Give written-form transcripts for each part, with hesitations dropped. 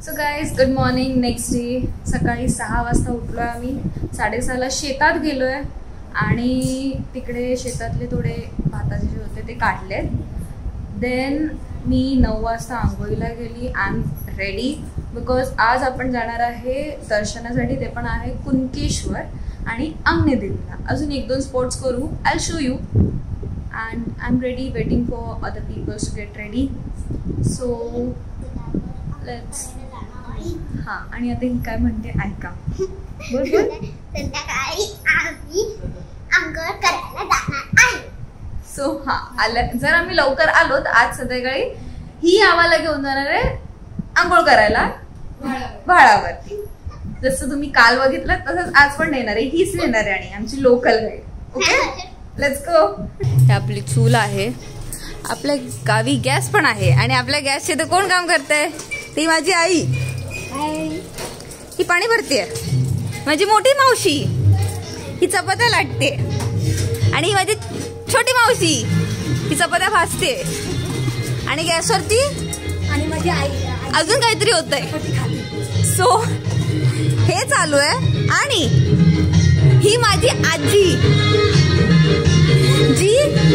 So guys good morning. Next day सकाळी 6 वाजता उठलो आहे आम्ही. 6:30ला शेतात गेलो आहे आणि तिकडे शेतातले थोडे भाताचे जे होते ते काढले. देन मी 9 वाजता आंघोळीला गेली. आय एम रेडी बिकॉज आज आपण जाणार आहे दर्शनासाठी. ते पण आहे कुणकेश्वर आणि अंगणेदेवीला. अजून 1-2 स्पॉट्स करू. I show you and I am ready waiting for other peoples to get ready. So let's. हां आणि आता ही काय म्हणते ऐका. बोल बोल. संध्याकाळी आम्ही अंघोळ करायला जाणार आहे. सो हां आलं. जर आम्ही लवकर आलो तर आज संध्याकाळी ही आम्हाला घेऊन जाणार आहे आंघोळ करायला व्हाळावरती. जसं तुम्ही काल बघितलं तसंच आज पण येणार आहे. हीच येणार आहे आणि आमची local guide. Okay let's go. ही आपली चूल आहे. आपल्या गावी गॅस पण आहे आणि आपल्या गॅसचे तर कोण काम करतंय? ती माझी आई. ही पाणी भरते. माझी मोठी मावशी ही चपात्या लाटते आणि ही माझी छोटी मावशी ही चपात्या भाजते आणि गॅसवरती आणि माझी आई अजून काहीतरी होतंय. सो हे चालू आहे आणि ही माझी आजी जी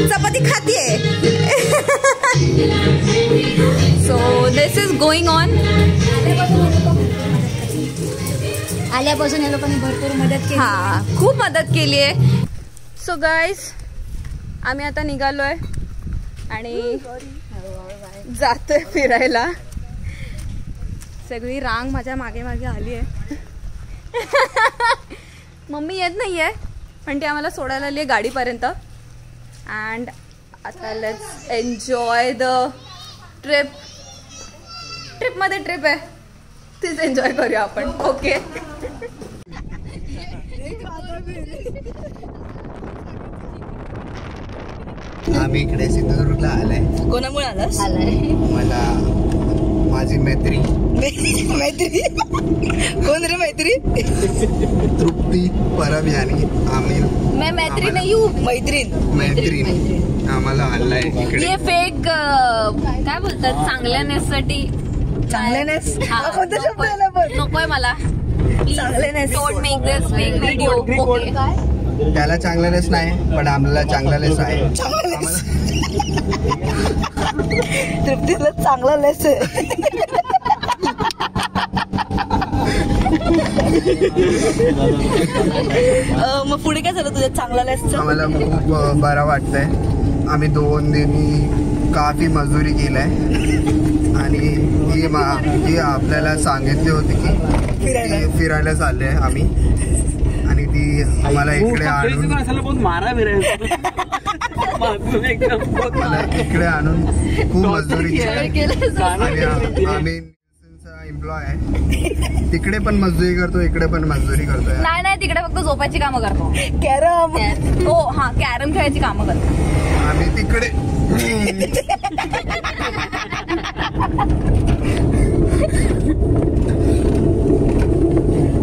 चपाती खातीये. So this is going on. आल्यापासून या लोकांनी भरपूर मदत केली. हां खूप मदत केली आहे. सो गाईज आम्ही आता निघालोय आणि जातोय फिरायला. सगळी रांग माझ्या मागे मागे आली आहे. मम्मी येत नाही आहे पण ती आम्हाला सोडायला आली आहे गाडीपर्यंत. अँड आता लेट्स एन्जॉय द ट्रिप. ट्रिपमध्ये ट्रिप आहे तीच एन्जॉय करूया आपण. ओके आम्ही इकडे सिंधुदुर्गला आलाय. कोणामुळे आलास? मला माझी मैत्री कोण रे मैत्री? तृप्ती परब यानी आम्ही मैं मैत्री नहीं हूँ, मैत्रीण आम्हाला आणलाय इकडे. ये फेक काय बोलतात चांगल्यानेससाठी. चांगल्यानेस नकोय मला. चांगल्यानेस don't make this fake video. Okay त्याला चांगल्यानेस नाही पण आम्हाला चांगल्यानेस आहे. तृप्तीला चांगला लेस आहे. मग पुढे काय झालं तुझ्या चांगला लेस? आम्हाला खूप बरं वाटतंय. आम्ही 2 दिनी काफी मजुरी केलाय आणि ही आपल्याला सांगितली होती की फिरायला चालले आम्ही आणि ती आम्हाला इकडे आणून इकडे आणून खूप मजुरी केली. आणि आम्ही एम्प्लॉय आहे. तिकडे पण मजुरी करतो इकडे पण मजुरी करतोय. नाही तिकडे फक्त झोपायची कामं करतो. कॅरम. हो हा कॅरम खेळायची कामं करतो आम्ही तिकडे.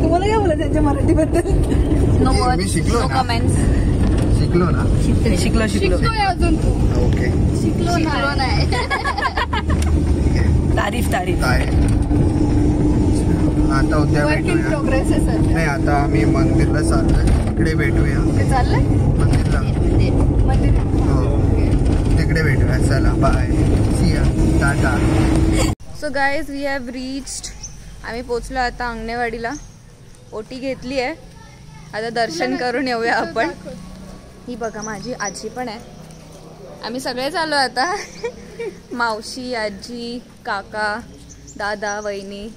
तुम्हाला काय बोलायचं त्यांच्या मराठीबद्दल? मी शिकलो ना. शिकलो ना. शिकलोय अजून तू. ओके शिकलो नाही. तारीफ काय आता उद्या भेटूया. नाही आता आम्ही मंदिरला चाललोय. इकडे भेटूया. चाललंय मंदिरला. हो तिकडे भेटूया. चला bye. See ya. Tata. So guys we have reached. आम्ही पोचलो आता अंगणेवाडीला. ओटी घेतली आहे. आता दर्शन करून येऊया आपण. ही बघा माझी आजी पण आहे. आम्ही सगळेच आलो आता. मावशी आजी काका दादा वहिनी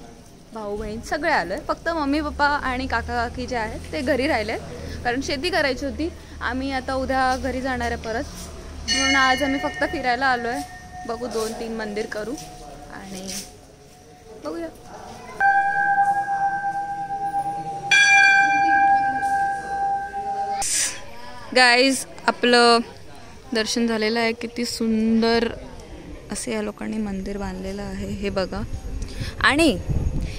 भाऊ बहीण सगळे आलो आहे. फक्त मम्मी पप्पा आणि काका काकी जे आहेत ते घरी राहिले कारण शेती करायची होती. आम्ही आता उद्या घरी जाणार आहे परत. म्हणून आज आम्ही फक्त फिरायला आलो आहे. बघू 2-3 मंदिर करू आणि बघूया. गाईज आपलं दर्शन झालेलं आहे. किती सुंदर असे या लोकांनी मंदिर बांधलेलं आहे हे बघा. आणि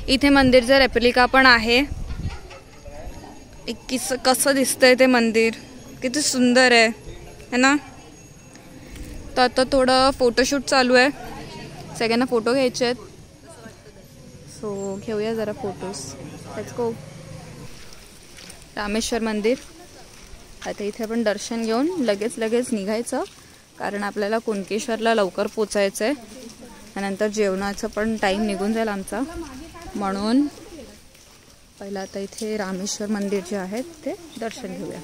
इथे मंदिरचा रेप्लिका पण आहे. कसं दिसतंय ते मंदिर किती सुंदर आहे ना. तर आता थोडं फोटोशूट चालू आहे. सगळ्यांना फोटो घ्यायचे आहेत. सो घेऊया जरा फोटोज. Let's go. रामेश्वर मंदिर. आता इथे आपण दर्शन घेऊन लगेच निघायचं, कारण आपल्याला कुणकेश्वरला लवकर पोचायचं आहे. नंतर जेवणाचं पण टाईम निघून जाईल आमचा, म्हणून पहिला आता इथे रामेश्वर मंदिर जे आहे ते दर्शन घेऊया.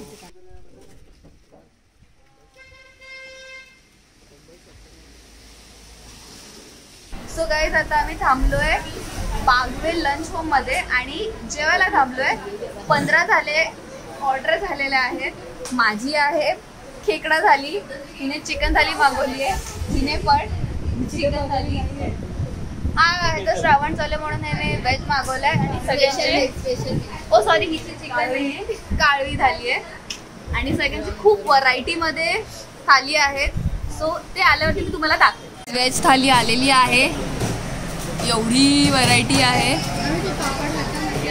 सो गाईज आता आम्ही थांबलोय बागवे लंच होम मध्ये आणि जेवायला थांबलोय. 15 झाले, ऑर्डर झालेल्या आहेत. माझी आहे खेकडा थाली, हिने चिकन थाली मागवली आहे, हिने पण चिकन थाली. हा तर श्रावण चालू म्हणून याने व्हेज मागवलाय आणि सगळ्यांचे ओ सॉरी हिची चिकन काळवी थाली आहे आणि सगळ्यांची खूप व्हरायटी मध्ये थाली आहेत. सो ते आल्यावरती मी तुम्हाला दाखवते. व्हेज थाली आलेली आहे, एवढी व्हरायटी आहे.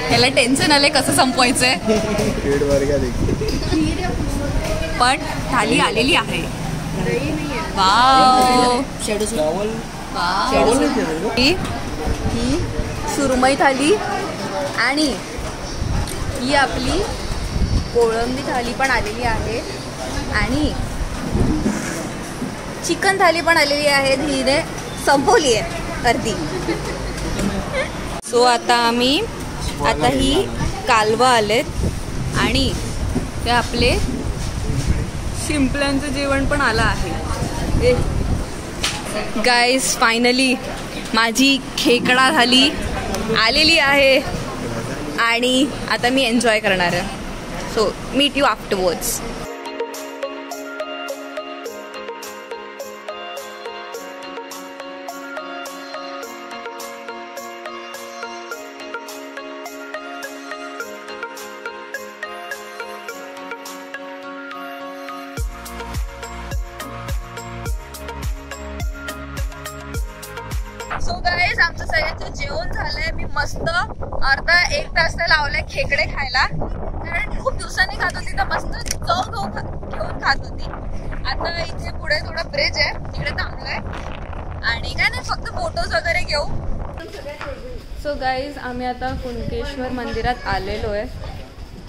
ह्याला टेन्शन आले कसं संपवायचंय, पण थाली आलेली आहे. वाव, ही सुरमई थाली आणि ही आपली कोळंबी थाली पण आलेली आहे आणि चिकन थाली पण आलेली आहे. हिने संपवली आहे अर्धी. सो आता ही कालवा आलेत आणि ते आपले शिंपल्यांचं जेवण पण आलं आहे. गाईज फायनली माझी खेकडा थाली आलेली आहे आणि आता मी एन्जॉय करणार आहे. So meet you afterwards. So guys आमचं सगळ्यांचं जेवण झालंय. मी मस्त अर्धा 1 तास लावलाय खेकडे खायला, कारण खूप दिवसांनी खात होती तर मस्त चव घेऊन खात होती. आता इथे पुढे थोडं ब्रिज आहे, तिकडे थांबलोय आणि काय नाही फक्त फोटोज वगैरे घेऊ. सो गाईज आम्ही आता कुणकेश्वर मंदिरात आलेलो आहे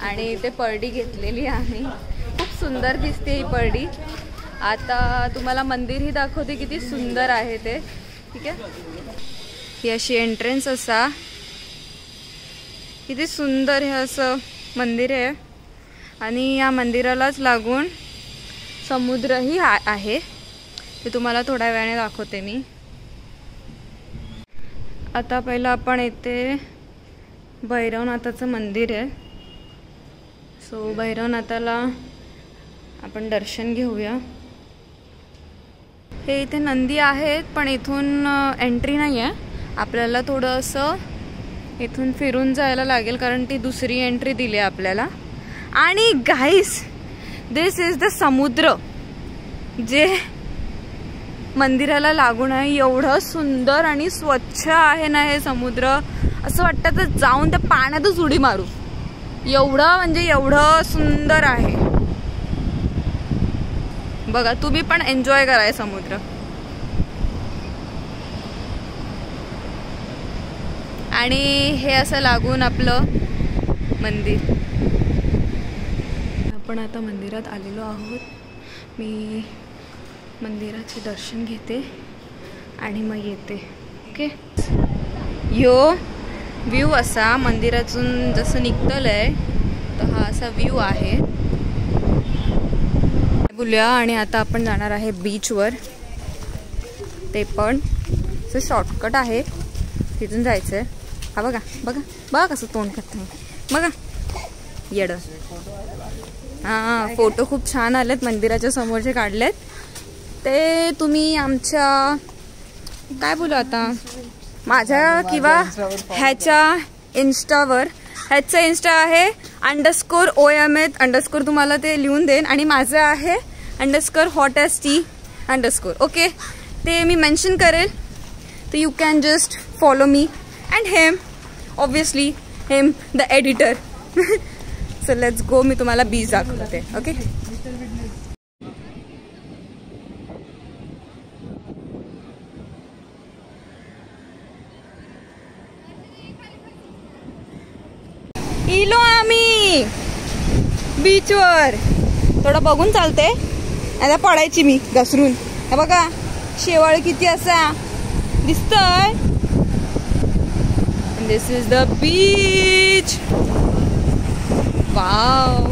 आणि इथे परडी घेतलेली आहे. खूप सुंदर दिसते ही परडी. आता तुम्हाला मंदिरही दाखवते किती सुंदर आहे ते. ठीक आहे, ही अशी एंट्रन्स असा, किती सुंदर हे असं मंदिर आहे आणि या मंदिरालाच लागून समुद्रही आहे. ते तुम्हाला थोड्या वेळाने दाखवते मी. आता पहिलं आपण येथे भैरवनाथाचं मंदिर आहे. सो भैरवनाथाला आपण दर्शन घेऊया. हे इथे नंदी आहेत पण इथून एंट्री नाही आहे, आपल्याला थोडं असं इथून फिरून जायला लागेल कारण ती दुसरी एंट्री दिली आहे आपल्याला. आणि गाईस दिस इज द समुद्र जे मंदिराला लागून आहे. एवढं सुंदर आणि स्वच्छ आहे ना हे समुद्र, असं वाटतं तर जाऊन त्या पाण्यातच उडी मारू. एवढं म्हणजे एवढं सुंदर आहे बघा. तुम्ही पण एन्जॉय कराय समुद्र. आणि हे असं लागून आपलं मंदिर. आपण आता मंदिरात आलेलो आहोत. मी मंदिराचे दर्शन घेते आणि मग येते. ओके, यो व्ह्यू असा मंदिरातून जसं निघतलंय तर हा असा व्ह्यू आहे. बोलूया. आणि आता आपण जाणार आहे बीचवर. ते पण असं शॉर्टकट आहे, तिथून जायचं आहे. हा बघा बघा बघा कसं तोंड करतं बघा येडं. हां, फोटो खूप छान आलेत मंदिराच्या समोरचे काढलेत. ते तुम्ही आमच्या काय बोलू आता माझ्या किंवा ह्याच्या इंस्टावर, ह्याचं इंस्टा आहे _OMH_ तुम्हाला ते लिहून देईन आणि माझं आहे _HOTST_. ओके, ते मी मेन्शन करेल तर you can just follow me and him, obviously him the editor. So let's go. मी तुम्हाला बीच दाखवते. ओके, इलो आम्ही बीचवर. थोडं बघून चालते, आता पडायची मी घसरून. हे बघा शेवाळ किती असा दिसतंय. This is the beach. Wow.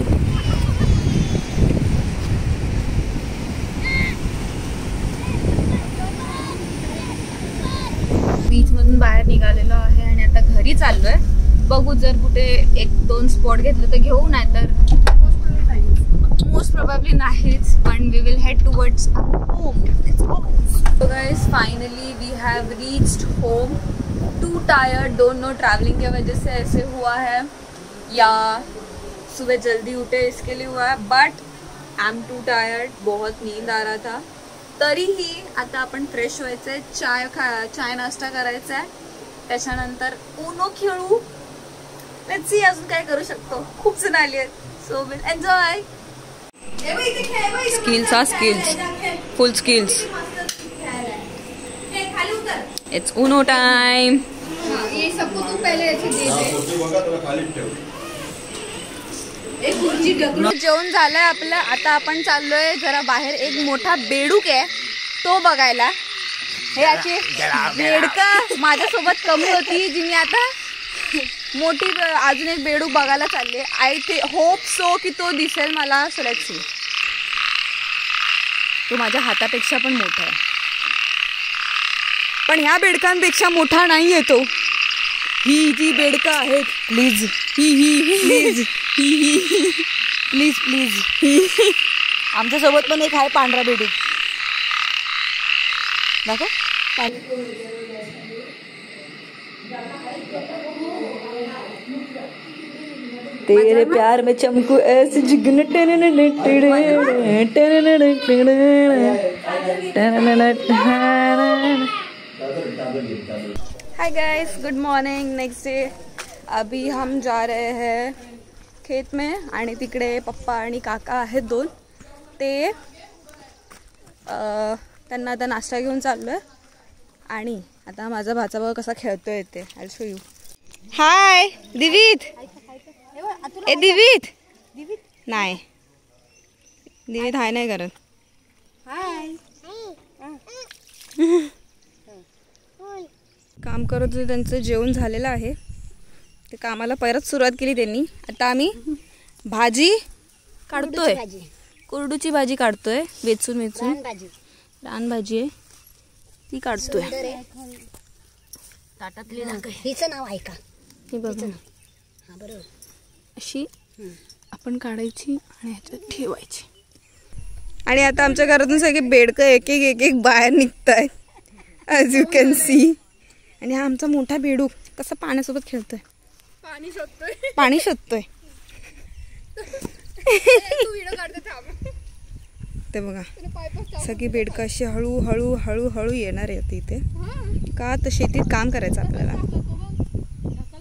Beach मधून बाहेर निघालेलो आहे आणि आता घरी चाललोय. बघू जर कुठे 1-2 स्पॉट घेतलं तर घेऊ, नाही तर मोस्ट प्रोबॅबली नाहीच. पण we will head towards home. So guys finally we have reached home. Too tired, don't know travelling की वजह से ऐसे हुआ है या सुबह जल्दी उठे इसके लिए हुआ है, but I am to tired. बहुत नींद आ रहा था. तरीही आता आपण फ्रेश व्हायचं आहे, चाय नाश्ता करायचा आहे, त्याच्यानंतर उनो खेळू. लेट्स सी अजून काय करू शकतो. खूप जण आली आहेत. So will enjoy. Skills are skills, full skills. It's Uno time. ये सबको तू पहले ऐसे दे दे. जेवण झालंय आपलं. आता आपण चाललोय जरा बाहेर. एक मोठा बेडूक आहे तो बघायला. हे याची बेडकं माझ्यासोबत कमी होती, जी मी आता मोठी अजून एक बेडूक बघायला चालले. आय होप सो की तो दिसेल मला. So let's see. तो माझ्या हातापेक्षा पण मोठा आहे, पण ह्या बेडकांपेक्षा मोठा नाही आहे तो. ही जी बेडकं आहेत, प्लीज प्लीज प्लीज प्लीज. आमच्यासोबत पण एक आहे पांढरा बेडूक. दाखव. तेरे प्यार में चमकू ऐसे जिगन. Hi guys, good morning. Next day. अभी हम जा रहे हैं खेत में आणि तिकडे पप्पा आणि काका आहेत 2. ते त्यांना आता नाश्ता घेऊन चाललोय. आणि आता माझा भाचा बघा कसा खेळतोय ते. I show you. Hi Divit. ए दिवीत नाही, दिवीत हाय नाही करत. हाय. काम करत होते, त्यांचं जेवण झालेलं आहे. ते कामाला परत सुरुवात केली त्यांनी. आता आम्ही भाजी काढतोय. कुरडूची भाजी काढतोय. वेचून रान भाजी आहे ती काढतोय. हिचं नाव आहे का? हे बघा अशी आपण काढायची आणि ह्याच्यात ठेवायची. आणि आता आमच्या घरातून सगळे बेडकं एक एक बाहेर निघताय, ॲज यू कॅन सी. आणि हा आमचा मोठा बेडूक कसा पाण्यासोबत खेळतोय, पाणी शोधतोय. ते बघा सगळी बेडकं अशी हळूहळू हळूहळू येणार आहेत इथे. का तर शेतीत काम करायचं आपल्याला.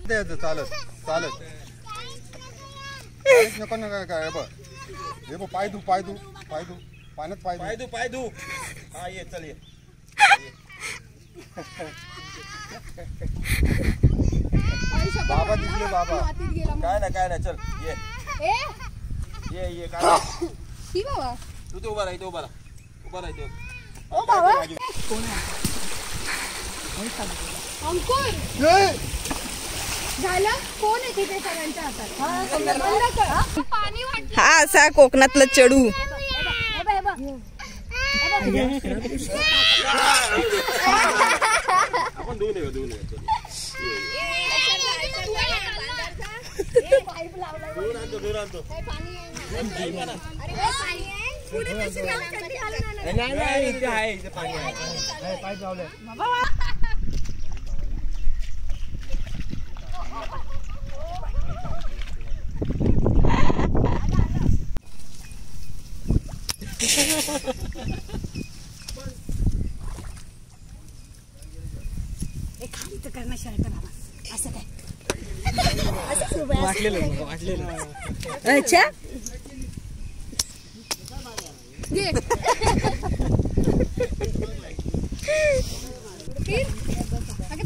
चालत चालत नको ना काय बघ. हे बघ पाय धू पाय धू पाय धू पाण्यात पाय धू पाय धू. हा ये चल ये. बाबा दिसले बाबा. काय ना चल ये ये ये काय ही बाबा तू तो उभा राहा. उभा राहा. ओ बाबा कोण आहे? अंकुर झालं. कोण आहे तिथे सगळ्यांच्या हातात? पाणी वाटलं. हा असा कोकणातला चडू. आपण दोन असं काय अच्छा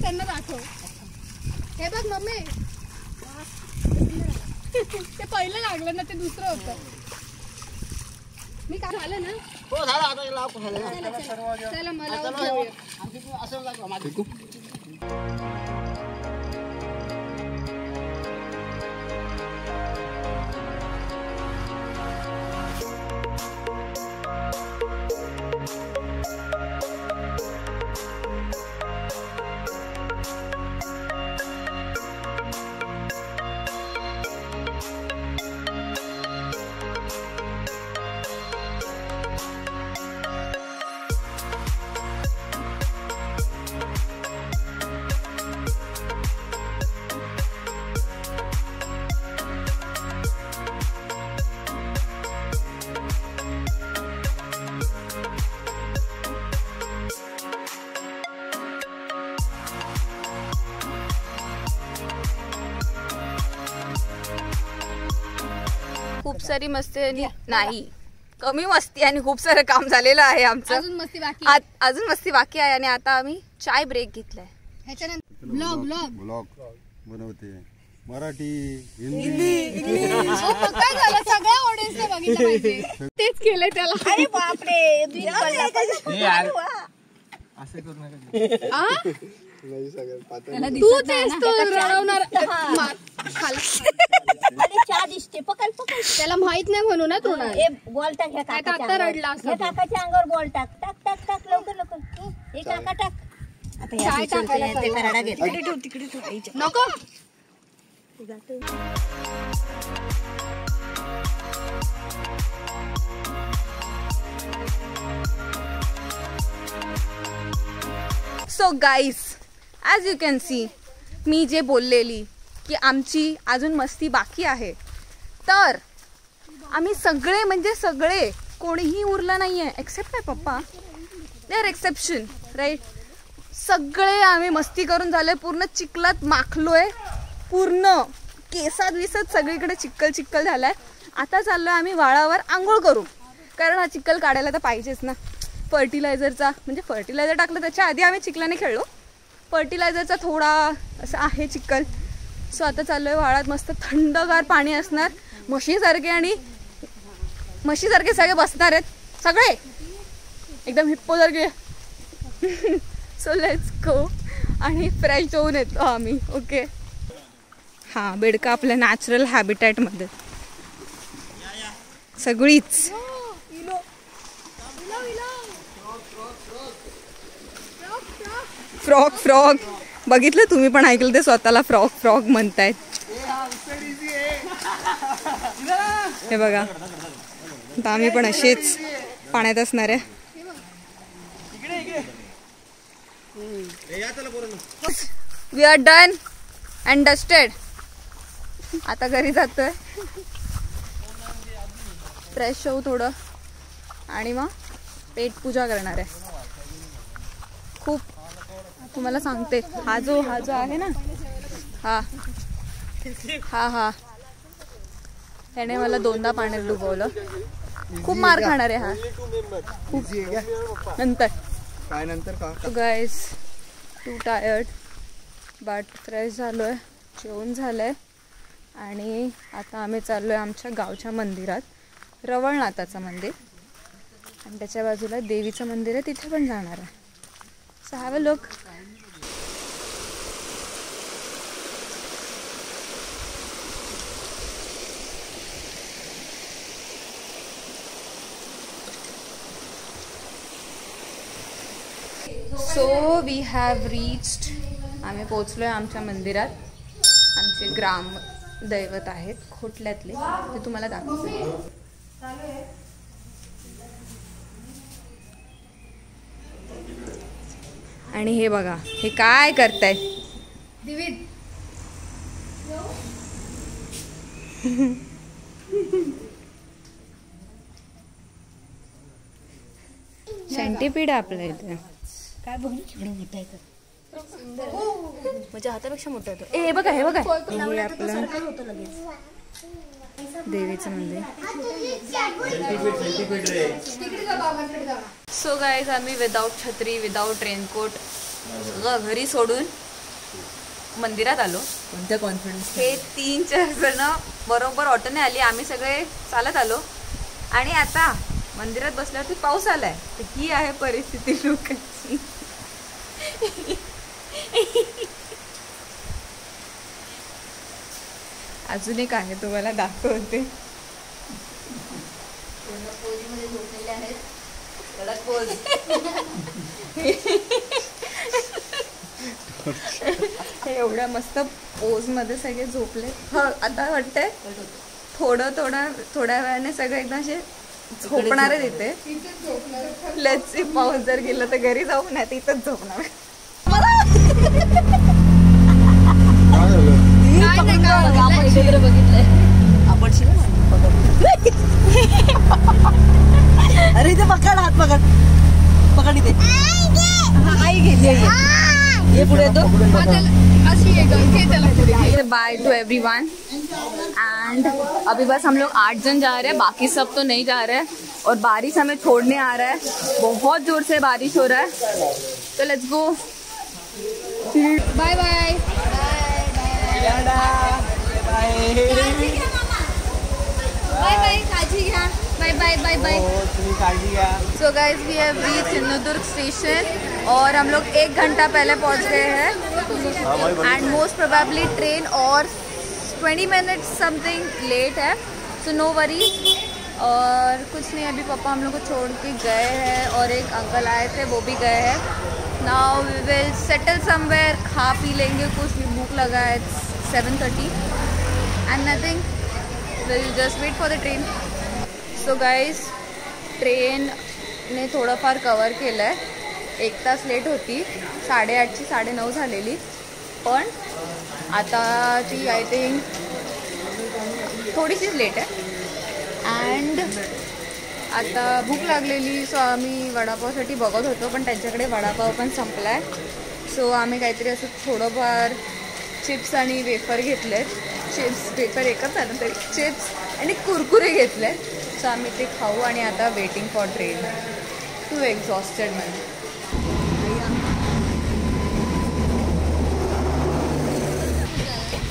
त्यांना दाखव. हे बघ मम्मी ते पहिलं लागलं ना, ते दुसरं होतं. मी काय झालं ना. हो झालं आता लाव चला मला असं खूप सारी मस्ती नाही, कमी मस्ती आणि खूप सारं काम झालेलं आहे आमचं. अजून मस्ती बाकी. अजून मस्ती बाकी आहे आणि आता आम्ही चाय ब्रेक घेतलाय. ह्याच्यानंतर ब्लॉग बनवते मराठी हिंदी. काय झालं, सगळ्या ऑडियन्सने बघितलं पाहिजे. तेच केलंय त्याला. अरे बापरे, तू तेच तो रडवणार. चहा दिसते पकड पकड. त्याला माहित नाही म्हणून ना तू बॉल टाक ह्या आता रडला असं. काकाच्या अंगावर बॉल टाक टाक टाक टाक लवकर लवकर. हे काका टाक. आता चाय टाकायला ते कराडा घेत. तिकडे ठेव. नको. So guys, as you can see, मी जे बोललेली की आमची अजून मस्ती बाकी आहे, तर आम्ही सगळे म्हणजे सगळे, कोणीही उरला नाही आहे except my papa. They are exception, right. सगळे आम्ही मस्ती करून झालोय, पूर्ण चिखलात माखलोय, पूर्ण केसात विसत सगळीकडे चिक्कल चिक्कल झालाय. आता चाललोय आम्ही वाळावर आंघोळ करू, कारण हा चिक्कल काढायला तर पाहिजेच ना. फर्टिलायझरचा म्हणजे फर्टिलायझर टाकलं त्याच्या आधी आम्ही चिखलाने खेळलो, फर्टिलायझरचा थोडा असं आहे चिक्कल. सो आता चाललोय वाळात, मस्त थंडगार पाणी असणार, म्हशीसारखे, आणि म्हशीसारखे सगळे बसणार आहेत, सगळे एकदम हिप्पोसारखे. सो लेट्स गो आणि फ्रेश होऊन येतो आम्ही. ओके. हां, बेडका आपल्या नॅचरल हॅबिटॅटमध्ये सगळीच. फ्रॉग फ्रॉग बघितलं तुम्ही पण, ऐकलं ते स्वतःला फ्रॉग फ्रॉग म्हणतायत. हे बघा, आता आम्ही पण असेच पाण्यात असणार आहे. We are done and dusted. आता घरी जातोय, फ्रेश होऊ थोडं आणि मग पेट पूजा करणार आहे. खूप तुम्हाला सांगते, हा जो आहे ना, हा त्याने मला 2दा पाण्यात डुबवलं. खूप मार खाणार आहे हा खूप नंतर. काय नंतर का guys, to tired but fresh झालोय, जेवण झालंय आणि आता आम्ही चाललोय आमच्या गावच्या मंदिरात, रवळनाथाचं मंदिर, आणि त्याच्या बाजूला देवीचं मंदिर आहे, तिथे पण जाणार आहे. So have a look. So we have reached, आम्ही पोचलोय आमच्या मंदिरात. आमचे ग्राम दैवत आहेत खोटल्यातले, ते तुम्हाला दाखवते. आणि हे बघा, हे काय करताय दिवित. सेंटीपीड आपल्या इथे. काय बघ एवढं मोठं आहे. माझ्या हातापेक्षा मोठं होतं. हे बघा, हे बघा, हे आपलं देवीचं मंदिर. सो गाईज, आम्ही विदाऊट छत्री, विदाऊट रेनकोट, सगळं घरी सोडून मंदिरात आलो. कोणत्या कॉन्फिडन्स? हे 3-4 जण बरोबर ऑटोने आली, आम्ही सगळे चालत आलो आणि आता मंदिरात बसल्यावरती पाऊस आलाय. तर ही आहे परिस्थिती लोकांची. अजून एक आहे तुम्हाला दाखवते. हे एवढ्या मस्त पोज मध्ये सगळे झोपले. आता वाटतंय थोड्या वेळाने सगळे एकदम असे झोपणार आहे तिथे. लेट्स सी, पाऊस जर गेला तर घरी जाऊ, नाही तिथंच झोपणार. अरे इथे पकड, हात पकड पकड इथे. आई घेतली ये पुढे तो. By two everyone. एंड अभी बस हम लोग 8 जन जा रहे हैं, बाकी सब तो नहीं जा रहे हैं. और बारिश हमें छोड़ने आ रहा है, बहुत जोर से बारिश हो रहा है. तो let's go. Bye bye. Bye bye, काळजी घ्या. Bye bye bye bye. So guys we have reach Sindhudurg station और हम लोग 1 घंटा पहले पहुंच गए हैं. एंड मोस्ट प्रोबेबली ट्रेन और 20 मिनट्स समथिंग लेट है. So no worries. और कुछ नहीं, अभी पापा हम लोग को छोड़ के गए हैं और एक अंकल आए थे वो भी गए हैं. Now we will settle somewhere, खा पी लेंगे कुछ, भूख लगा है. 7:30 and nothing, will just wait for the train. So guys train ने थोडंफार कवर केलं आहे. 1 तास लेट होती, 8:30ची 9:30 झालेली. पण आता ती आय थिंक थोडीशीच लेट आहे. अँड आता भूक लागलेली, सो आम्ही वडापावसाठी बघत होतो पण त्यांच्याकडे वडापाव पण संपला आहे. सो आम्ही काहीतरी असं थोडंफार चिप्स आणि वेफर घेतलेत. चिप्स वेफर एकच झालं तरी चिप्स आणि कुरकुरे घेतले. सो आम्ही ते खाऊ आणि आता waiting for train. Too exhausted म्हणजे.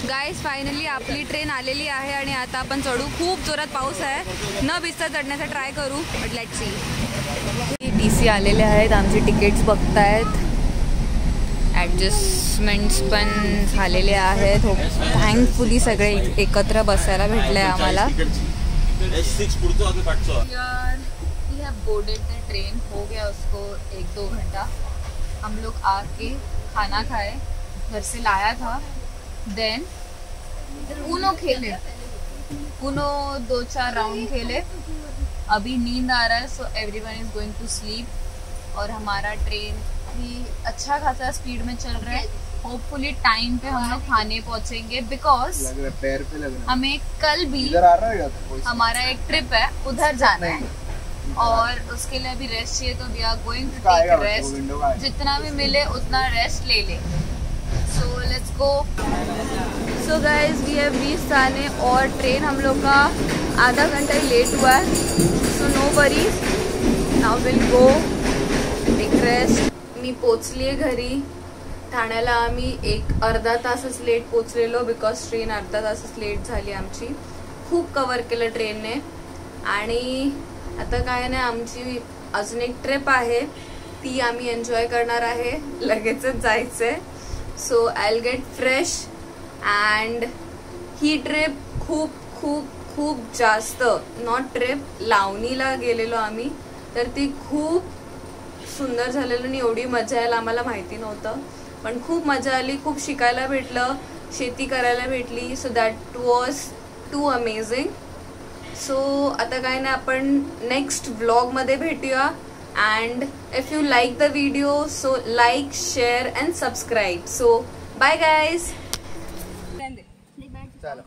गाईज फायनली आपली ट्रेन आलेली आहे आणि आता आपण चढू. खूप जोरात पाऊस आहे, न भिजता चढण्याचा ट्राय करू, बट लेट्स सी. TC आलेले आहेत, आमचे तिकीट्स बघतायत. ॲडजस्टमेंट्स पण झालेले आहेत. थँकफुली सगळे एकत्र बसायला भेटले आम्हाला. We have boarded the train. हो गया उसको 1-2 घंटा. हम लोग आके खाना खाए, घर से लाया था. देन ऊनो खेले, ऊनो 2-4 राउंड खेले. अभी नींद आ रहा है, so everyone is going to sleep. और हमारा ट्रेन भी अच्छा खासा स्पीड में चल रहा है. होपफुली टाइम पे हम लोग खाने पहुंचेंगे, बिकॉज हमें कल भी हमारा एक ट्रिप है, उधर जाना है और उसके लिए अभी रेस्ट चाहिए. तो we are going to take rest. जितना भी मिले उतना रेस्ट ले ले. So let's go. So guys we have reached Thane और ट्रेन हम लोग का आधा घंटा ही लेट हुआ है. So no worries, now will go take rest. मी पोचली आहे घरी. ठाण्याला आम्ही 1-अर्धा तासच लेट पोचलेलो, बिकॉज ट्रेन अर्धा तासच लेट झाली आमची. खूप कवर केलं ट्रेनने. आणि आता काय नाही, आमची अजून एक ट्रिप आहे, ती आम्ही एन्जॉय करणार आहे. लगेचच जायचं आहे. So I will get fresh. And he trip खूप खूप खूप जास्त, नॉट ट्रिप, लावणीला गेलेलो आम्ही. तर ती खूप सुंदर झालेलं आणि एवढी मजा यायला आम्हाला माहिती नव्हतं, पण खूप मजा आली. खूप शिकायला भेटलं, शेती करायला भेटली. So that was too amazing. सो आता काय नाही, आपण नेक्स्ट व्लॉगमध्ये भेटूया. And if you like the video, so like, share and subscribe. So bye guys. झालं.